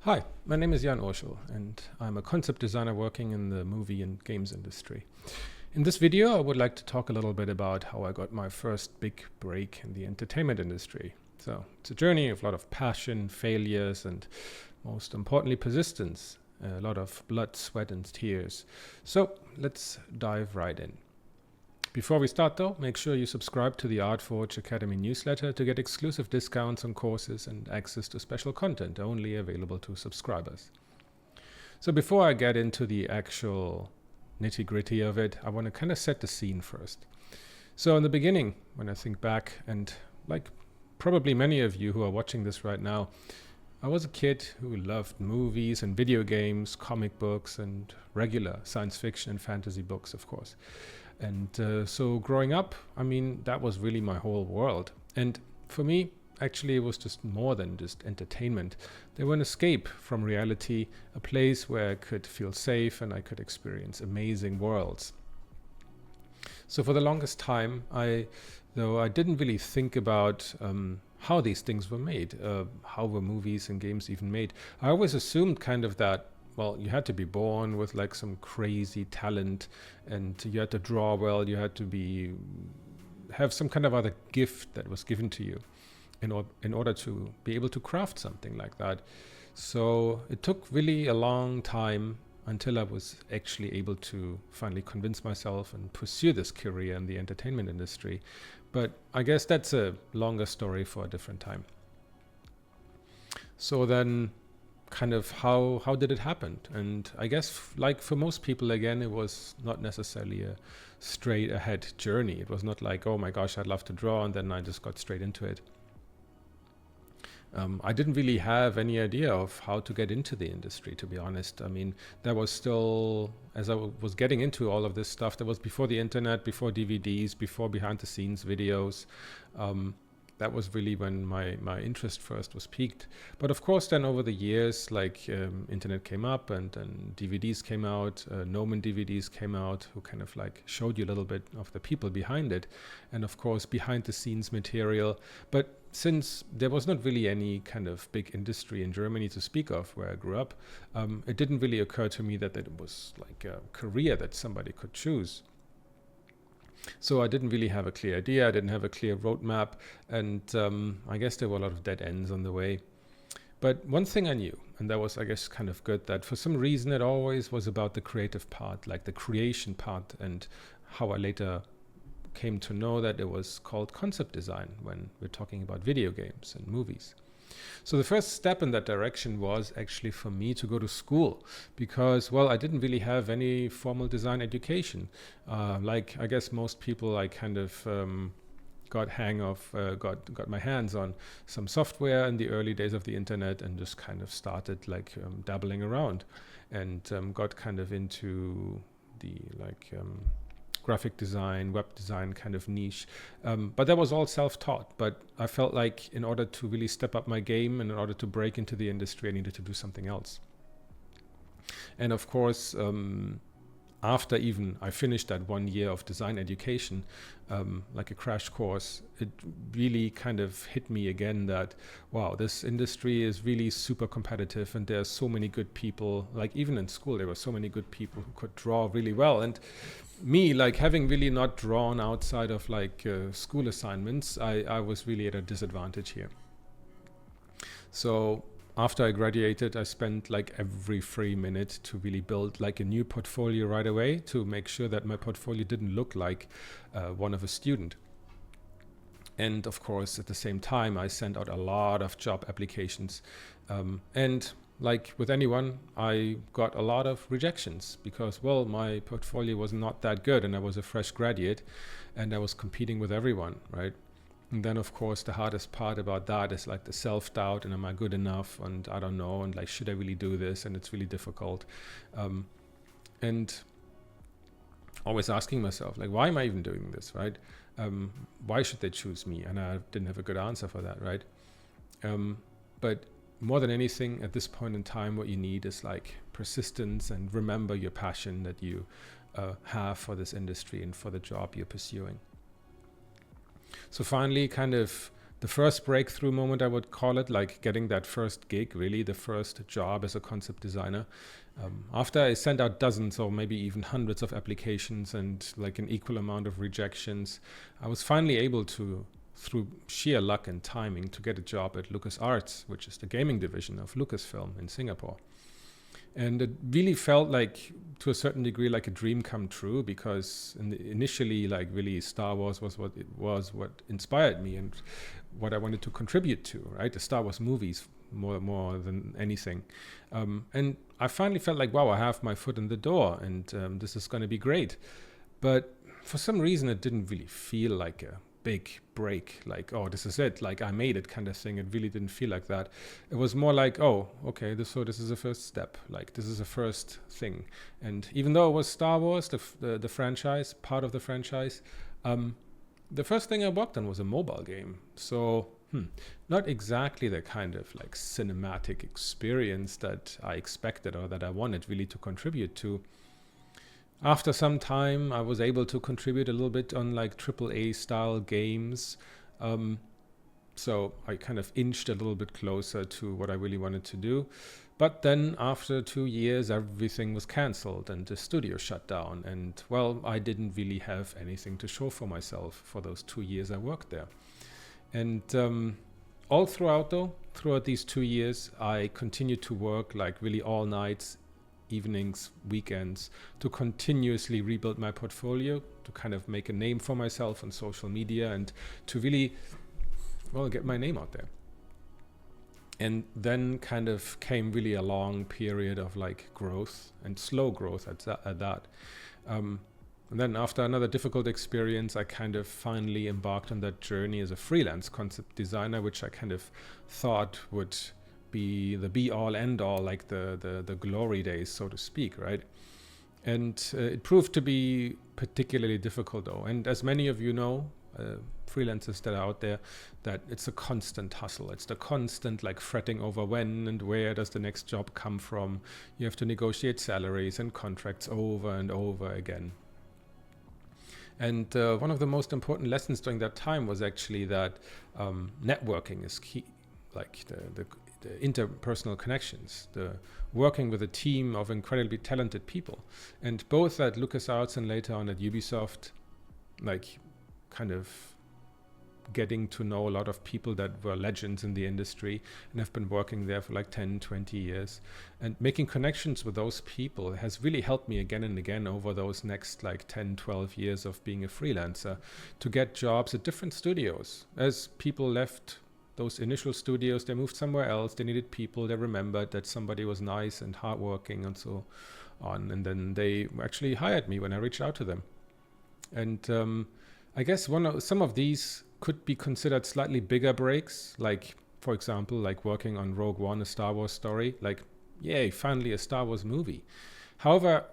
Hi, my name is Jan Urschel, and I'm a concept designer working in the movie and games industry. In this video, I would like to talk a little bit about how I got my first big break in the entertainment industry. So it's a journey of a lot of passion, failures, and most importantly, persistence. A lot of blood, sweat, and tears. So let's dive right in. Before we start though, make sure you subscribe to the ArtForge Academy newsletter to get exclusive discounts on courses and access to special content only available to subscribers. So before I get into the actual nitty-gritty of it, I want to kind of set the scene first. So in the beginning, when I think back, and like probably many of you who are watching this right now, I was a kid who loved movies and video games, comic books, and regular science fiction and fantasy books, of course. And so growing up, that was really my whole world. And for me, actually, it was just more than just entertainment. They were an escape from reality, a place where I could feel safe and I could experience amazing worlds. So for the longest time, though I didn't really think about how these things were made, how were movies and games even made. I always assumed kind of that, well, you had to be born with like some crazy talent and you had to draw well, you had to have some kind of other gift that was given to you in order to be able to craft something like that. So it took really a long time until I was actually able to finally convince myself and pursue this career in the entertainment industry. But I guess that's a longer story for a different time. So then kind of how did it happen? And I guess like for most people, again, it was not necessarily a straight ahead journey. It was not like, oh my gosh, I'd love to draw, and then I just got straight into it. I didn't really have any idea of how to get into the industry, to be honest. That was still, as I was getting into all of this stuff, that was before the internet, before DVDs, before behind the scenes videos. That was really when my interest first was peaked. But of course, then over the years, internet came up and DVDs came out, Nomen DVDs came out, who kind of like showed you a little bit of the people behind it. And of course, behind the scenes material. But since there was not really any kind of big industry in Germany to speak of where I grew up, it didn't really occur to me that it was like a career that somebody could choose. So I didn't really have a clear idea. I didn't have a clear roadmap. And I guess there were a lot of dead ends on the way. But one thing I knew, and that was, I guess, kind of good, that for some reason it always was about the creative part, like the creation part, and how I later came to know that it was called concept design when we're talking about video games and movies. So the first step in that direction was actually for me to go to school because, well, I didn't really have any formal design education. Like I guess most people, I kind of got my hands on some software in the early days of the internet and just kind of started dabbling around and got kind of into the graphic design, web design kind of niche. But that was all self-taught. But I felt like in order to really step up my game and in order to break into the industry, I needed to do something else. And of course, after even I finished that 1 year of design education, like a crash course, it really kind of hit me again that, wow, this industry is really super competitive and there's so many good people. Like even in school, there were so many good people who could draw really well. And me, like having really not drawn outside of school assignments, I was really at a disadvantage here. So after I graduated, I spent every free minute to really build a new portfolio right away to make sure that my portfolio didn't look like one of a student. And of course, at the same time, I sent out a lot of job applications. And like with anyone, I got a lot of rejections because, well, my portfolio was not that good and I was a fresh graduate and I was competing with everyone, right? And then, of course, the hardest part about that is the self-doubt and am I good enough and I don't know and should I really do this, and it's really difficult. And always asking myself, why am I even doing this, right? Why should they choose me? And I didn't have a good answer for that, right? But more than anything, at this point in time, what you need is persistence and remember your passion that you have for this industry and for the job you're pursuing. So finally, kind of the first breakthrough moment, I would call it, like getting that first gig, really the first job as a concept designer. After I sent out dozens or maybe even hundreds of applications and like an equal amount of rejections, I was finally able to, through sheer luck and timing, to get a job at LucasArts, which is the gaming division of Lucasfilm in Singapore. And it really felt like, to a certain degree, like a dream come true, because initially, like really Star Wars was what inspired me and what I wanted to contribute to, right? The Star Wars movies more than anything. And I finally felt like, wow, I have my foot in the door and this is going to be great. But for some reason, it didn't really feel like a big break, like, oh, this is it, like I made it kind of thing. It really didn't feel like that. It was more like, oh, okay, this is a first step, like this is a first thing. And even though it was Star Wars, the franchise, part of the franchise, the first thing I worked on was a mobile game. So not exactly the kind of like cinematic experience that I expected or that I wanted really to contribute to. After some time, I was able to contribute a little bit on like AAA style games. So I kind of inched a little bit closer to what I really wanted to do. But then after 2 years, everything was cancelled and the studio shut down. And well, I didn't really have anything to show for myself for those 2 years I worked there. And all throughout these 2 years, I continued to work like really all nights, evenings, weekends, to continuously rebuild my portfolio, to kind of make a name for myself on social media and to really, well, get my name out there. And then kind of came really a long period of like growth and slow growth at that. And then after another difficult experience, I kind of finally embarked on that journey as a freelance concept designer, which I kind of thought would be the be-all, end-all, like the glory days, so to speak, right? And it proved to be particularly difficult, though. And as many of you know, freelancers that are out there, that it's a constant hustle. It's the constant like fretting over when and where does the next job come from. You have to negotiate salaries and contracts over and over again. And one of the most important lessons during that time was actually that networking is key, like the interpersonal connections, the working with a team of incredibly talented people. And both at LucasArts and later on at Ubisoft, like kind of getting to know a lot of people that were legends in the industry and have been working there for like 10, 20 years. And making connections with those people has really helped me again and again over those next like 10, 12 years of being a freelancer to get jobs at different studios. As people left those initial studios, they moved somewhere else, they needed people, they remembered that somebody was nice and hardworking and so on. And then they actually hired me when I reached out to them. And I guess some of these could be considered slightly bigger breaks, like, for example, like working on Rogue One, a Star Wars story, like, yay, finally a Star Wars movie. However,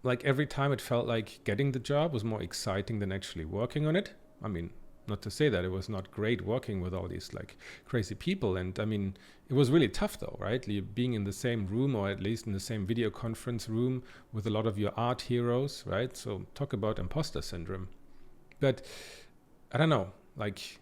like every time it felt like getting the job was more exciting than actually working on it. I mean, not to say that it was not great working with all these like crazy people. And I mean, it was really tough though, right? Being in the same room, or at least in the same video conference room with a lot of your art heroes, right? So talk about imposter syndrome. But I don't know, like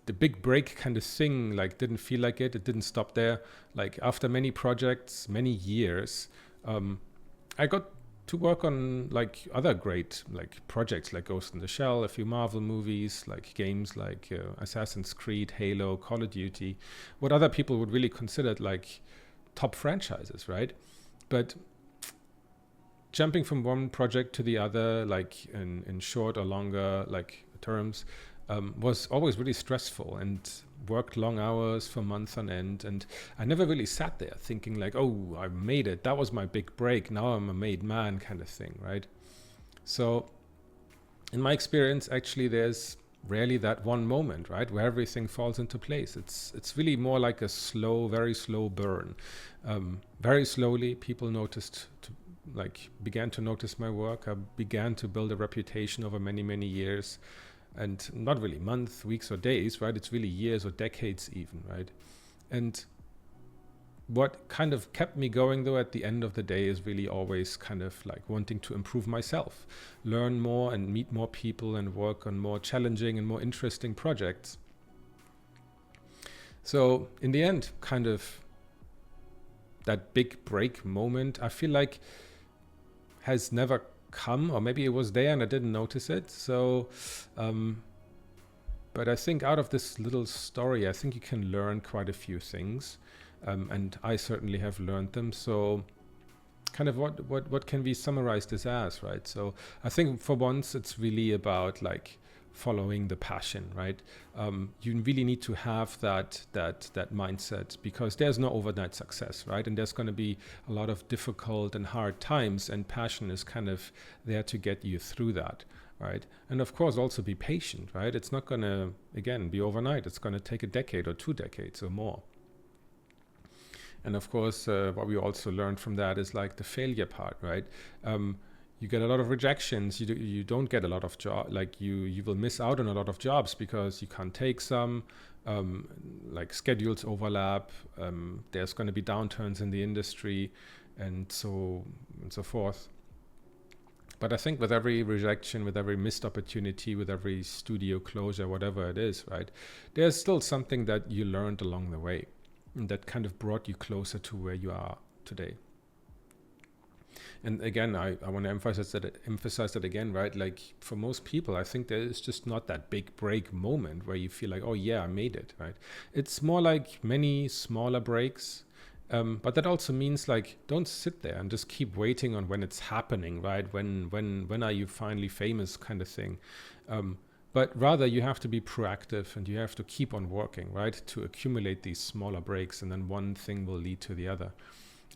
the big break kind of thing, like didn't feel like it. It didn't stop there. Like after many projects, many years, I got to work on like other great like projects like Ghost in the Shell, a few Marvel movies, like games like Assassin's Creed, Halo, Call of Duty, what other people would really consider like top franchises, right? But jumping from one project to the other, like in short or longer like terms, was always really stressful and worked long hours for months on end. And I never really sat there thinking like, oh, I made it. That was my big break. Now I'm a made man kind of thing, right? So in my experience, actually, there's rarely that one moment, right, where everything falls into place. It's really more like a slow, very slow burn. Very slowly, people began to notice my work. I began to build a reputation over many, many years. And not really months, weeks, or days, right? It's really years or decades even, right? And what kind of kept me going, though, at the end of the day is really always kind of like wanting to improve myself, learn more and meet more people and work on more challenging and more interesting projects. So in the end, kind of that big break moment, I feel like has never come, or maybe it was there and I didn't notice it. So, but I think out of this little story, I think you can learn quite a few things. And I certainly have learned them. So kind of what can be summarized this as, right? So I think for once it's really about like following the passion, right? You really need to have that mindset, because there's no overnight success, right? And there's going to be a lot of difficult and hard times, and passion is kind of there to get you through that, right? And of course also be patient, right? It's not going to, again, be overnight. It's going to take a decade or 2 decades or more. And of course, what we also learned from that is like the failure part, right? You get a lot of rejections. You don't get a lot of job. Like you will miss out on a lot of jobs because you can't take some. Like schedules overlap. There's going to be downturns in the industry, and so forth. But I think with every rejection, with every missed opportunity, with every studio closure, whatever it is, right, there's still something that you learned along the way, and that kind of brought you closer to where you are today. And again, I want to emphasize that again, right? Like for most people, I think there is just not that big break moment where you feel like, oh yeah, I made it, right? It's more like many smaller breaks. But that also means like, don't sit there and just keep waiting on when it's happening, right? When are you finally famous kind of thing. But rather you have to be proactive and you have to keep on working, right? To accumulate these smaller breaks, and then one thing will lead to the other.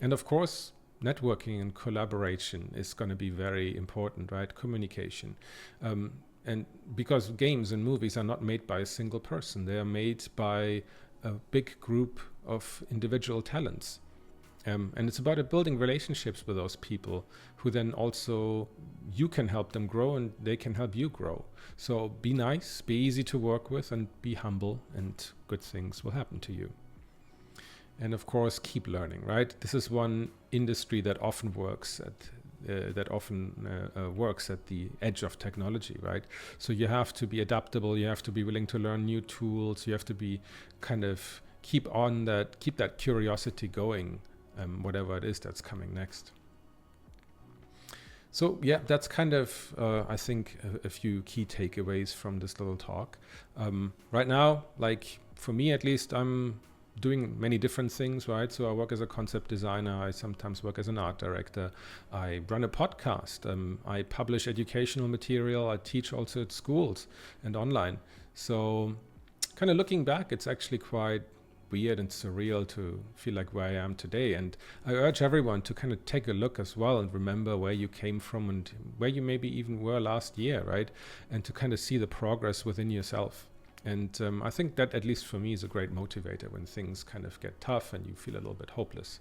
And of course, networking and collaboration is going to be very important, right? Communication. And because games and movies are not made by a single person, they are made by a big group of individual talents. And it's about building relationships with those people who then also you can help them grow and they can help you grow. So be nice, be easy to work with, and be humble, and good things will happen to you. And of course, keep learning, right? This is one industry that often works at the edge of technology, right? So you have to be adaptable. You have to be willing to learn new tools. You have to be kind of keep that curiosity going, whatever it is that's coming next. So yeah, that's kind of, I think, a few key takeaways from this little talk. Right now, like for me at least, I'm doing many different things, right? So I work as a concept designer. I sometimes work as an art director. I run a podcast. I publish educational material. I teach also at schools and online. So kind of looking back, it's actually quite weird and surreal to feel like where I am today. And I urge everyone to kind of take a look as well and remember where you came from and where you maybe even were last year, right? And to kind of see the progress within yourself. And I think that, at least for me, is a great motivator when things kind of get tough and you feel a little bit hopeless.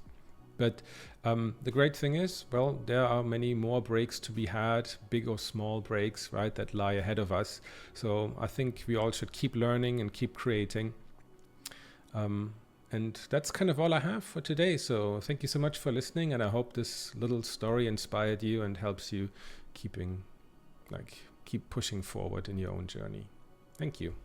But the great thing is, well, there are many more breaks to be had, big or small breaks, right, that lie ahead of us. So I think we all should keep learning and keep creating. And that's kind of all I have for today. So thank you so much for listening. And I hope this little story inspired you and helps you keep pushing forward in your own journey. Thank you.